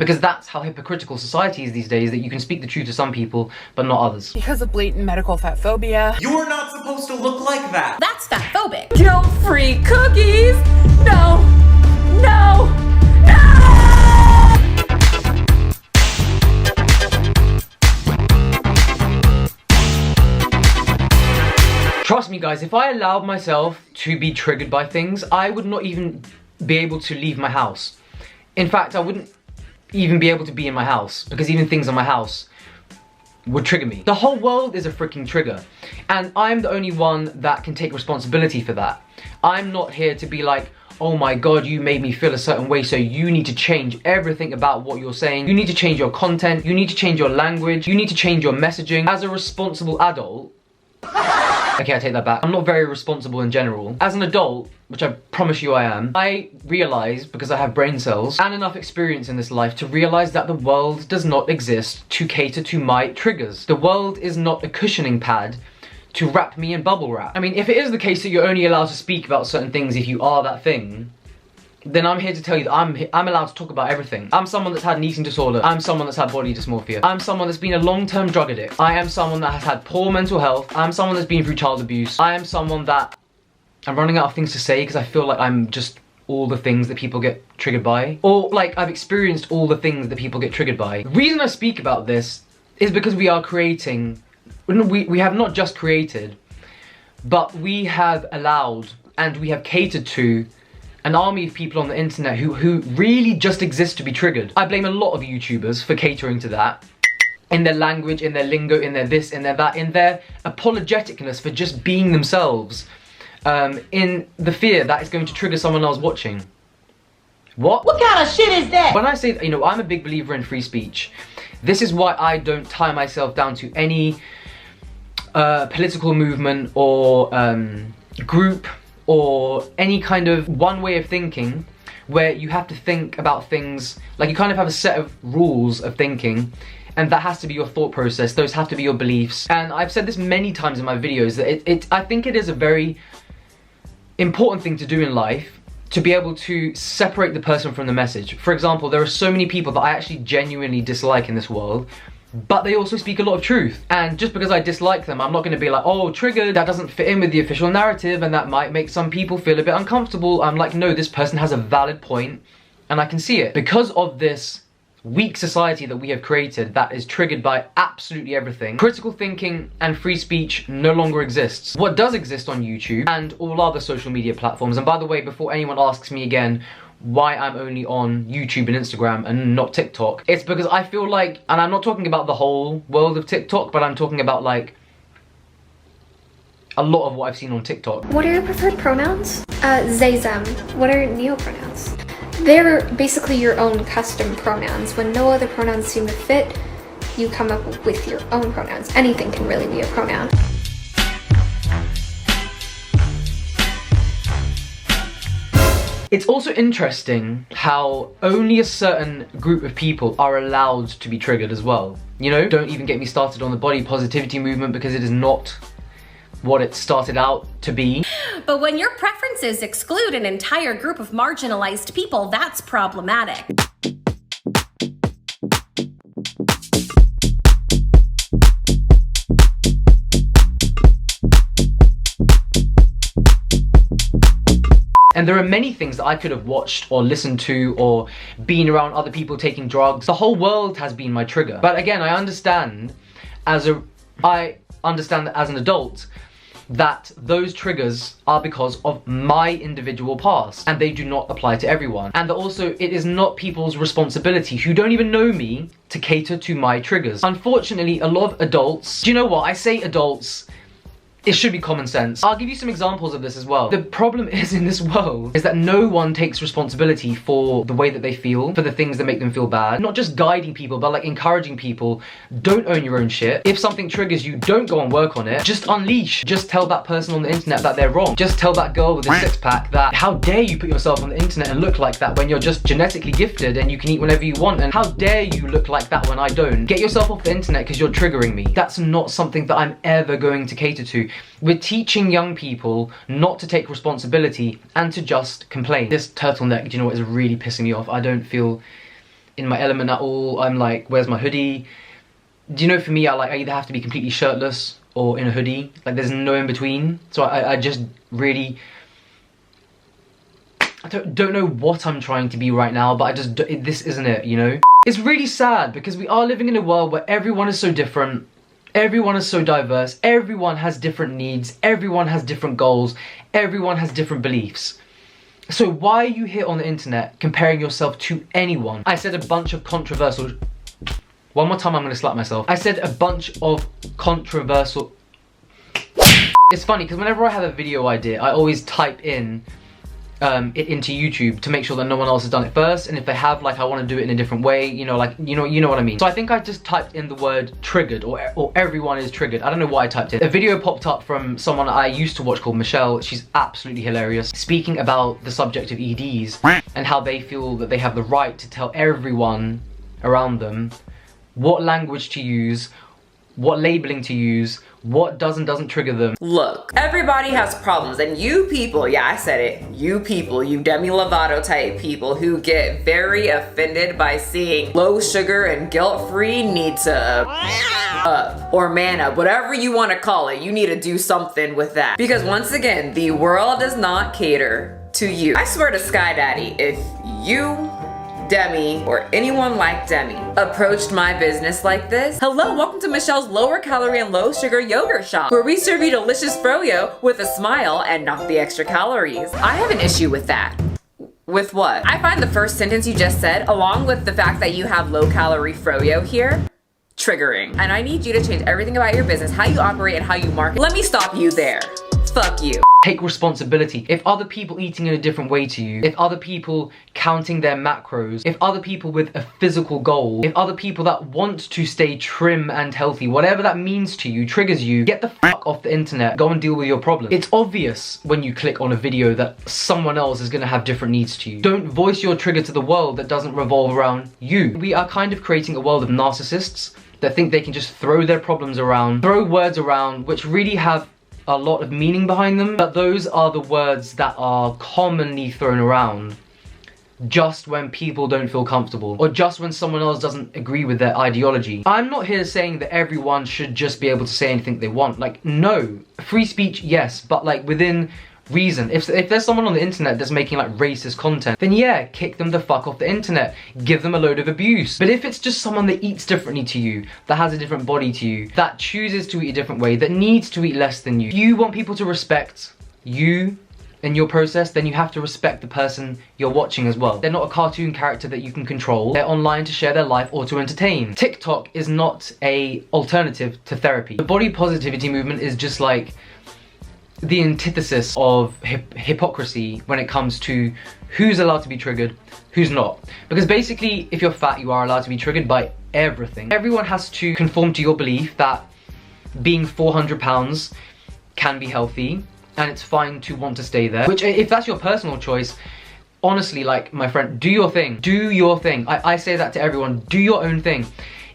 Because that's how hypocritical society is these days, that you can speak the truth to some people, but not others. Because of blatant medical fat phobia. You're not supposed to look like that! That's fat phobic. Guilt-free cookies! No! No! Trust me guys, if I allowed myself to be triggered by things, I would not even be able to leave my house. In fact, I wouldn't even be able to be in my house, because even things in my house would trigger me. The whole world is a freaking trigger, and I'm the only one that can take responsibility for that. I'm not here to be like, oh my god, you made me feel a certain way, so you need to change everything about what you're saying. You need to change your content, you need to change your language, you need to change your messaging. As a responsible adult, okay, I take that back. I'm not very responsible in general. As an adult, which I promise you I am, I realize, because I have brain cells and enough experience in this life, to realize that the world does not exist to cater to my triggers. The world is not a cushioning pad to wrap me in bubble wrap. I mean, if it is the case that you're only allowed to speak about certain things if you are that thing, then I'm here to tell you that I'm allowed to talk about everything. I'm someone that's had an eating disorder. I'm someone that's had body dysmorphia. I'm someone that's been a long-term drug addict. I am someone that has had poor mental health. I'm someone that's been through child abuse. I am someone that... I'm running out of things to say because I feel like I'm just all the things that people get triggered by. Or like I've experienced all the things that people get triggered by. The reason I speak about this is because we are creating... We have not just created, but we have allowed and we have catered to an army of people on the internet who really just exist to be triggered. I blame a lot of YouTubers for catering to that. In their language, in their lingo, in their this, in their that, in their apologeticness for just being themselves. In the fear that it's going to trigger someone else watching. What? What kind of shit is that? When I say, you know, I'm a big believer in free speech. This is why I don't tie myself down to any political movement or group or any kind of one way of thinking where you have to think about things, like you kind of have a set of rules of thinking, and that has to be your thought process, those have to be your beliefs. And I've said this many times in my videos, that I think it is a very important thing to do in life, to be able to separate the person from the message. For example, there are so many people that I actually genuinely dislike in this world, but they also speak a lot of truth. And just because I dislike them, I'm not going to be like, oh, triggered, that doesn't fit in with the official narrative and that might make some people feel a bit uncomfortable. I'm like, no, this person has a valid point and I can see it. Because of this weak society that we have created that is triggered by absolutely everything, critical thinking and free speech no longer exists. What does exist on YouTube and all other social media platforms, and by the way, before anyone asks me again why I'm only on YouTube and Instagram and not TikTok, it's because I feel like, and I'm not talking about the whole world of TikTok, but I'm talking about like a lot of what I've seen on TikTok. What are your preferred pronouns? They, them. What are neopronouns? They're basically your own custom pronouns. When no other pronouns seem to fit, you come up with your own pronouns. Anything can really be a pronoun. It's also interesting how only a certain group of people are allowed to be triggered as well. You know, don't even get me started on the body positivity movement, because it is not what it started out to be. But when your preferences exclude an entire group of marginalized people, that's problematic. And there are many things that I could have watched or listened to or been around other people taking drugs. The whole world has been my trigger. But again, I understand that as an adult that those triggers are because of my individual past and they do not apply to everyone. And that also it is not people's responsibility who don't even know me to cater to my triggers. Unfortunately, a lot of adults, do you know what? I say adults, it should be common sense. I'll give you some examples of this as well. The problem is in this world is that no one takes responsibility for the way that they feel, for the things that make them feel bad. Not just guiding people, but like encouraging people. Don't own your own shit. If something triggers you, don't go and work on it. Just unleash. Just tell that person on the internet that they're wrong. Just tell that girl with a six-pack that how dare you put yourself on the internet and look like that when you're just genetically gifted and you can eat whenever you want, and how dare you look like that when I don't. Get yourself off the internet because you're triggering me. That's not something that I'm ever going to cater to. We're teaching young people not to take responsibility and to just complain. This turtleneck, do you know what, is really pissing me off. I don't feel in my element at all. I'm like, where's my hoodie? Do you know, for me, I either have to be completely shirtless or in a hoodie. Like, there's no in between. So I just really, I don't know what I'm trying to be right now, but this isn't it, you know? It's really sad because we are living in a world where everyone is so different. Everyone is so diverse. Everyone has different needs. Everyone has different goals. Everyone has different beliefs. So why are you here on the internet comparing yourself to anyone? I said a bunch of controversial... One more time, I'm gonna slap myself. I said a bunch of controversial... It's funny, because whenever I have a video idea, I always type in it into YouTube to make sure that no one else has done it first, and if they have, like, I want to do it in a different way, you know, like, you know what I mean. So I think I just typed in the word triggered, or everyone is triggered. I don't know why I typed it. A video popped up from someone I used to watch called Michelle. She's absolutely hilarious, speaking about the subject of EDs and how they feel that they have the right to tell everyone around them what language to use, what labeling to use, what does and doesn't trigger them. Look, everybody has problems, and you people, yeah, I said it, you people, you Demi Lovato type people who get very offended by seeing low sugar and guilt-free need to up or man up, whatever you want to call it. You need to do something with that, because once again, the world does not cater to you. I swear to Sky Daddy, if you, Demi, or anyone like Demi approached my business like this, hello, welcome to Michelle's lower calorie and low sugar yogurt shop, where we serve you delicious froyo with a smile and not the extra calories. I have an issue with that. With what? I find the first sentence you just said, along with the fact that you have low calorie froyo here, triggering. And I need you to change everything about your business, how you operate and how you market. Let me stop you there. Fuck you. Take responsibility. If other people eating in a different way to you, if other people counting their macros, if other people with a physical goal, if other people that want to stay trim and healthy, whatever that means to you, triggers you, get the fuck off the internet. Go and deal with your problem. It's obvious when you click on a video that someone else is going to have different needs to you. Don't voice your trigger to the world that doesn't revolve around you. We are kind of creating a world of narcissists that think they can just throw their problems around, throw words around which really have a lot of meaning behind them, but those are the words that are commonly thrown around just when people don't feel comfortable, or just when someone else doesn't agree with their ideology. I'm not here saying that everyone should just be able to say anything they want. Like, no. Free speech, yes, but like within reason. If there's someone on the internet that's making like racist content, then yeah, kick them the fuck off the internet. Give them a load of abuse. But if it's just someone that eats differently to you, that has a different body to you, that chooses to eat a different way, that needs to eat less than you, if you want people to respect you and your process, then you have to respect the person you're watching as well. They're not a cartoon character that you can control. They're online to share their life or to entertain. TikTok is not an alternative to therapy. The body positivity movement is just like the antithesis of hypocrisy when it comes to who's allowed to be triggered, who's not. Because basically, if you're fat, you are allowed to be triggered by everything. Everyone has to conform to your belief that being 400 pounds can be healthy, and it's fine to want to stay there. Which, if that's your personal choice, honestly, like, my friend, do your thing. Do your thing. I say that to everyone. Do your own thing.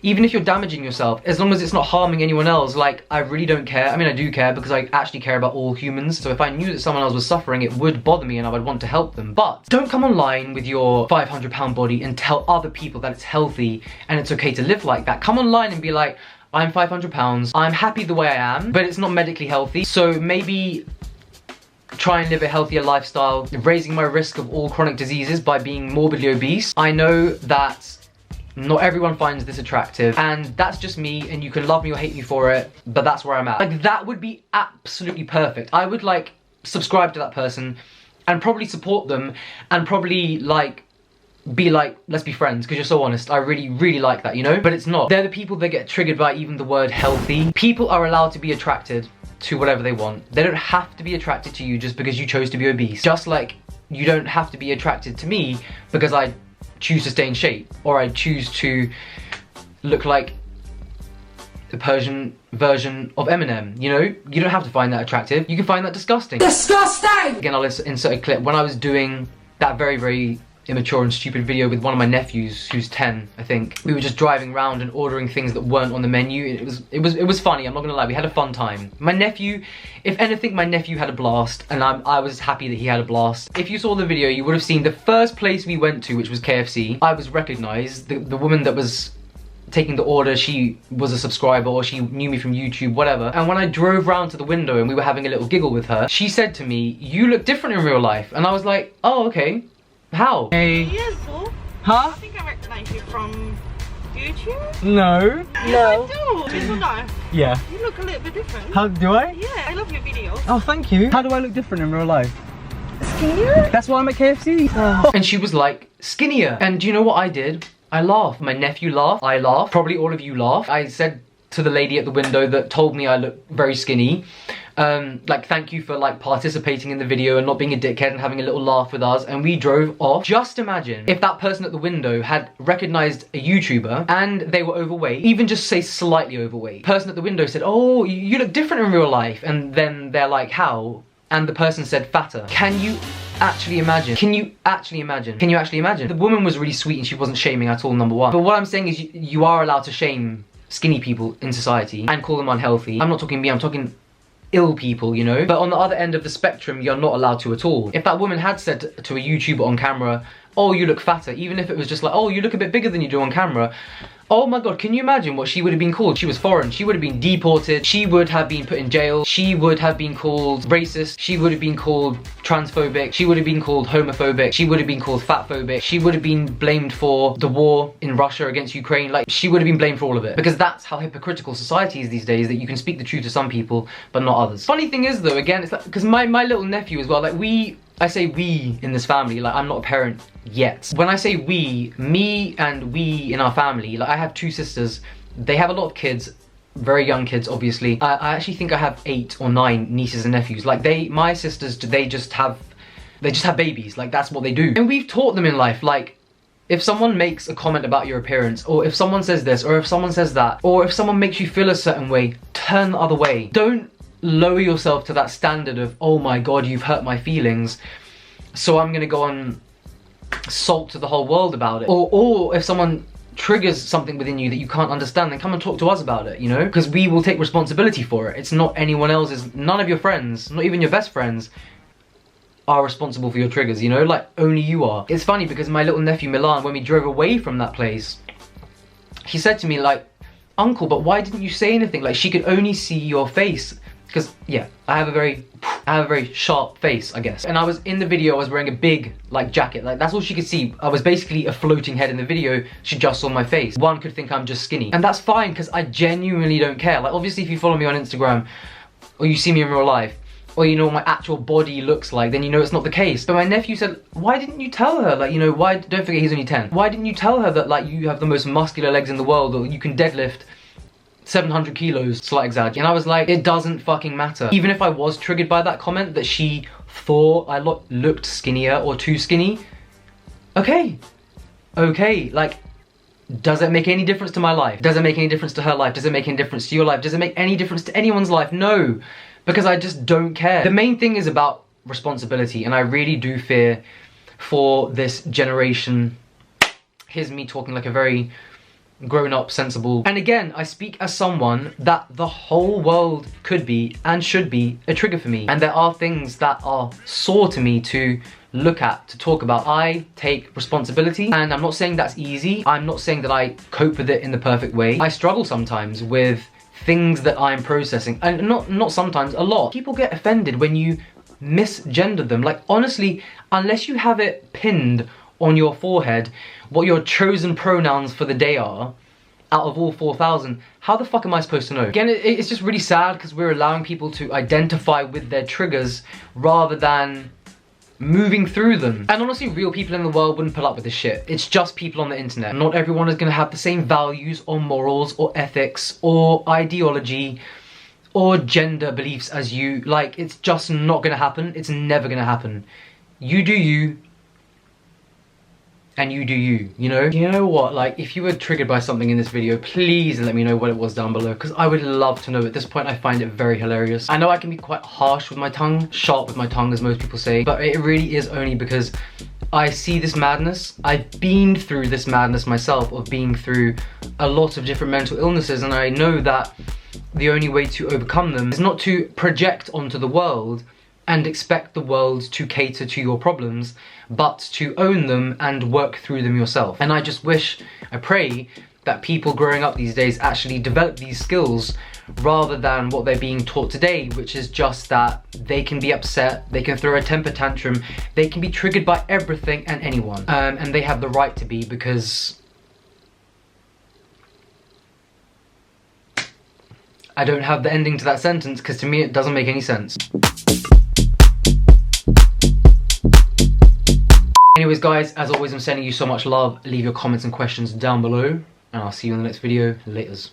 Even if you're damaging yourself, as long as it's not harming anyone else, like, I really don't care. I mean, I do care because I actually care about all humans. So if I knew that someone else was suffering, it would bother me and I would want to help them. But don't come online with your 500-pound body and tell other people that it's healthy and it's okay to live like that. Come online and be like, I'm 500 pounds, I'm happy the way I am, but it's not medically healthy. So maybe try and live a healthier lifestyle, raising my risk of all chronic diseases by being morbidly obese. I know that not everyone finds this attractive, and that's just me, and you can love me or hate me for it, but that's where I'm at. Like, that would be absolutely perfect. I would, like, subscribe to that person and probably support them and probably, like, be like, let's be friends, because you're so honest. I really, really like that, you know? But it's not. They're the people that get triggered by even the word healthy. People are allowed to be attracted to whatever they want. They don't have to be attracted to you just because you chose to be obese. Just like you don't have to be attracted to me because I choose to stay in shape, or I choose to look like the Persian version of Eminem, you know? You don't have to find that attractive. You can find that disgusting. Disgusting! Again, I'll insert a clip. When I was doing that very, very immature and stupid video with one of my nephews who's 10, I think. We were just driving around and ordering things that weren't on the menu. It was funny, I'm not gonna lie, we had a fun time. My nephew, if anything, my nephew had a blast, and I was happy that he had a blast. If you saw the video, you would have seen the first place we went to, which was KFC. I was recognized. The woman that was taking the order, she was a subscriber, or she knew me from YouTube, whatever. And when I drove round to the window and we were having a little giggle with her, she said to me, "You look different in real life." And I was like, "Oh, okay. How?" Hey. Yes, Paul. Huh? I think I recognize you from YouTube. No. Yes, I do. Don't I? Yeah. You look a little bit different. How do I? Yeah, I love your videos. Oh, thank you. How do I look different in real life? Skinnier? That's why I'm at KFC. Oh. And she was like, "Skinnier." And do you know what I did? I laughed. My nephew laughed. I laughed. Probably all of you laughed. I said to the lady at the window that told me I look very skinny, like, thank you for like participating in the video and not being a dickhead and having a little laugh with us, and we drove off. Just imagine if that person at the window had recognized a YouTuber and they were overweight, even just say slightly overweight. Person at the window said, "Oh, you look different in real life," and then they're like, "How?" And the person said fatter. Can you actually imagine? Can you actually imagine? Can you actually imagine? The woman was really sweet and she wasn't shaming at all, number one. But what I'm saying is you are allowed to shame skinny people in society and call them unhealthy. I'm not talking me, I'm talking ill people, you know? But on the other end of the spectrum, you're not allowed to at all. If that woman had said to a YouTuber on camera, "Oh, you look fatter," even if it was just like, "Oh, you look a bit bigger than you do on camera," oh my god, can you imagine what she would have been called? She was foreign, she would have been deported, she would have been put in jail, she would have been called racist, she would have been called transphobic, she would have been called homophobic, she would have been called fatphobic, she would have been blamed for the war in Russia against Ukraine. Like, she would have been blamed for all of it. Because that's how hypocritical society is these days, that you can speak the truth to some people, but not others. Funny thing is though, again, it's like, because my little nephew as well, like I say we in this family, like I'm not a parent yet. When I say we, me and we in our family, like I have two sisters, they have a lot of kids, very young kids obviously. I actually think I have 8 or 9 nieces and nephews. Like my sisters, they just have babies, like that's what they do. And we've taught them in life, like, if someone makes a comment about your appearance, or if someone says this, or if someone says that, or if someone makes you feel a certain way, turn the other way. Don't lower yourself to that standard of, "Oh my god, you've hurt my feelings, so I'm gonna go on salt to the whole world about it." Or if someone triggers something within you that you can't understand, then come and talk to us about it, you know? Because we will take responsibility for it. It's not anyone else's. None of your friends, not even your best friends, are responsible for your triggers, you know? Like, only you are. It's funny because my little nephew Milan, when we drove away from that place, he said to me like, "Uncle, but why didn't you say anything? Like, she could only see your face." Because, yeah, I have a very sharp face, I guess. And I was in the video, I was wearing a big, like, jacket. Like, that's all she could see. I was basically a floating head in the video. She just saw my face. One could think I'm just skinny. And that's fine, because I genuinely don't care. Like, obviously, if you follow me on Instagram, or you see me in real life, or you know what my actual body looks like, then you know it's not the case. But my nephew said, "Why didn't you tell her? Like, you know, why, don't forget he's only 10. Why didn't you tell her that, like, you have the most muscular legs in the world, or you can deadlift 700 kilos, slight exaggeration." And I was like, it doesn't fucking matter. Even if I was triggered by that comment, that she thought I looked skinnier or too skinny, okay, like, does it make any difference to my life? Does it make any difference to her life? Does it make any difference to your life? Does it make any difference to anyone's life? No, because I just don't care. The main thing is about responsibility, and I really do fear for this generation. Here's me talking like a very grown-up, sensible. And again, I speak as someone that the whole world could be and should be a trigger for me. And there are things that are sore to me to look at, to talk about. I take responsibility, and I'm not saying that's easy. I'm not saying that I cope with it in the perfect way. I struggle sometimes with things that I'm processing, and not sometimes, a lot. People get offended when you misgender them. Like, honestly, unless you have it pinned on your forehead what your chosen pronouns for the day are, out of all 4,000, how the fuck am I supposed to know? Again, it's just really sad because we're allowing people to identify with their triggers rather than moving through them. And honestly, real people in the world wouldn't put up with this shit. It's just people on the internet. Not everyone is going to have the same values or morals or ethics or ideology or gender beliefs as you. Like, it's just not going to happen. It's never going to happen. You do you, and you do you, you know? You know what, like, if you were triggered by something in this video, please let me know what it was down below, because I would love to know. At this point, I find it very hilarious. I know I can be quite harsh with my tongue, sharp with my tongue, as most people say, but it really is only because I see this madness. I've been through this madness myself of being through a lot of different mental illnesses, and I know that the only way to overcome them is not to project onto the world and expect the world to cater to your problems, but to own them and work through them yourself. And I just wish, I pray, that people growing up these days actually develop these skills rather than what they're being taught today, which is just that they can be upset, they can throw a temper tantrum, they can be triggered by everything and anyone. And they have the right to be, because I don't have the ending to that sentence, because to me it doesn't make any sense. Anyways guys, as always I'm sending you so much love. Leave your comments and questions down below, and I'll see you in the next video. Laters.